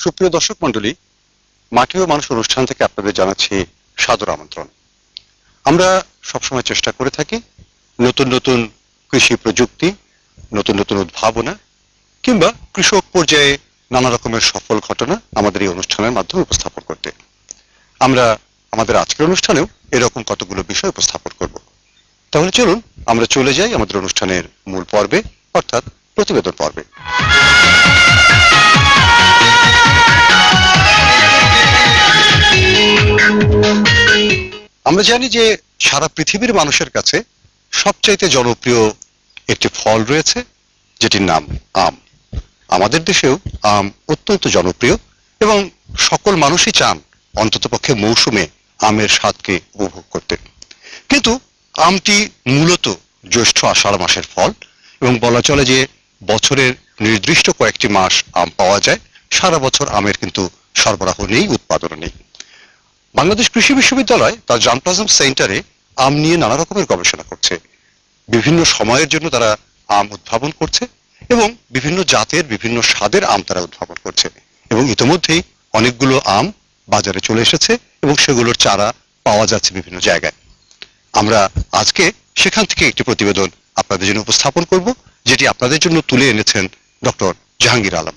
সুপ্রিয় দর্শক মণ্ডলী, মাটি ও মানুষ অনুষ্ঠান থেকে আপনাদের জানাচ্ছি সাদর আমন্ত্রণ। আমরা সবসময় চেষ্টা করে থাকি নতুন নতুন কৃষি প্রযুক্তি, নতুন নতুন উদ্ভাবনা কিংবা কৃষক পর্যায়ে নানা রকমের সফল ঘটনা আমাদের এই অনুষ্ঠানের মাধ্যমে উপস্থাপন করতে। আমরা আমাদের আজকের অনুষ্ঠানেও এরকম কতগুলো বিষয় উপস্থাপন করব। তাহলে চলুন আমরা চলে যাই আমাদের অনুষ্ঠানের মূল পর্বে, অর্থাৎ প্রতিবেদন পর্বে। আমরা জানি যে সারা পৃথিবীর মানুষের কাছে সবচাইতে জনপ্রিয় একটি ফল রয়েছে, যেটির নাম আম। আমাদের দেশেও আম অত্যন্ত জনপ্রিয় এবং সকল মানুষই চান অন্ততপক্ষে মৌসুমে আমের স্বাদকে উপভোগ করতে। কিন্তু আমটি মূলত জ্যৈষ্ঠ আষাঢ় মাসের ফল এবং বলা চলে যে বছরের নির্দিষ্ট কয়েকটি মাস আম পাওয়া যায়, সারা বছর আমের কিন্তু সরবরাহ নেই, উৎপাদন নেই। বাংলাদেশ কৃষি বিশ্ববিদ্যালয় তার জার্মপ্লাজম সেন্টারে আম নিয়ে নানা রকমের গবেষণা করছে। বিভিন্ন সময়ের জন্য তারা আম উদ্ভাবন করছে এবং বিভিন্ন জাতের বিভিন্ন স্বাদের আম তারা উদ্ভাবন করছে এবং ইতিমধ্যেই অনেকগুলো আম বাজারে চলে এসেছে এবং সেগুলোর চারা পাওয়া যাচ্ছে বিভিন্ন জায়গায়। আমরা আজকে সেখান থেকে একটি প্রতিবেদন আপনাদের জন্য উপস্থাপন করব, যেটি আপনাদের জন্য তুলে এনেছেন ডক্টর জাহাঙ্গীর আলম।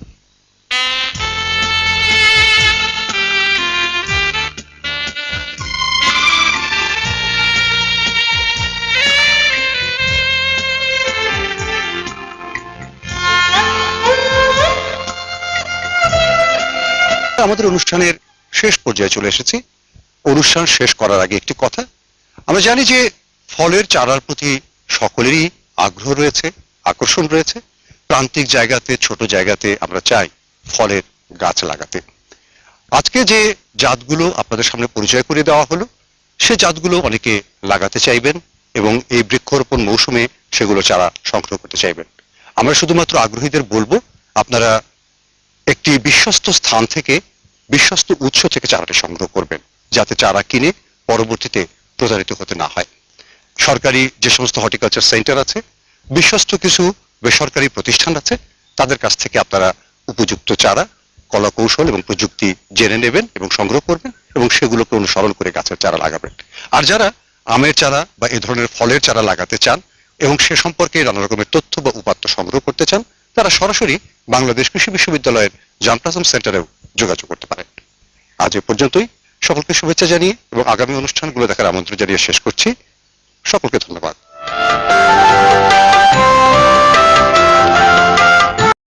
আমাদের অনুষ্ঠানের শেষ পর্যায়ে চলে এসেছি। অনুষ্ঠান শেষ করার আগে একটি কথা, আমরা জানি যে ফলের চারার প্রতি সকলেরই আগ্রহ রয়েছে, আকর্ষণ রয়েছে। প্রান্তিক জায়গাতে, ছোট জায়গাতে আমরা চাই ফলের গাছ লাগাতে। আজকে যে জাতগুলো আপনাদের সামনে পরিচয় করে দেওয়া হলো, সে জাতগুলো অনেকে লাগাতে চাইবেন এবং এই বৃক্ষরোপণ মৌসুমে সেগুলো চারা সংগ্রহ করতে চাইবেন। আমরা শুধুমাত্র আগ্রহীদের বলবো, আপনারা একটি বিশ্বস্ত স্থান থেকে, বিশ্বস্ত উৎস থেকে চারাটি সংগ্রহ করবেন, যাতে চারা কিনে পরবর্তীতে প্রতারিত হতে না হয়। সরকারি যে সমস্ত হর্টিকালচার সেন্টার আছে, বিশ্বস্ত কিছু বেসরকারি প্রতিষ্ঠান আছে, তাদের কাছ থেকে আপনারা উপযুক্ত চারা, কলা কৌশল এবং প্রযুক্তি জেনে নেবেন এবং সংগ্রহ করবেন এবং সেগুলোকে অনুসরণ করে গাছের চারা লাগাবেন। আর যারা আমের চারা বা এ ধরনের ফলের চারা লাগাতে চান এবং সে সম্পর্কে নানা রকমের তথ্য বা উপাত্ত সংগ্রহ করতে চান, তারা সরাসরি বাংলাদেশ কৃষি বিশ্ববিদ্যালয়ের জার্মপ্লাজম সেন্টারেও যোগাযোগ করতে পারেন। আজ এ পর্যন্তই। সকলকে শুভেচ্ছা জানিয়ে এবং আগামী অনুষ্ঠানগুলো দেখার আমন্ত্রণ জানিয়ে শেষ করছি। সকলকে ধন্যবাদ।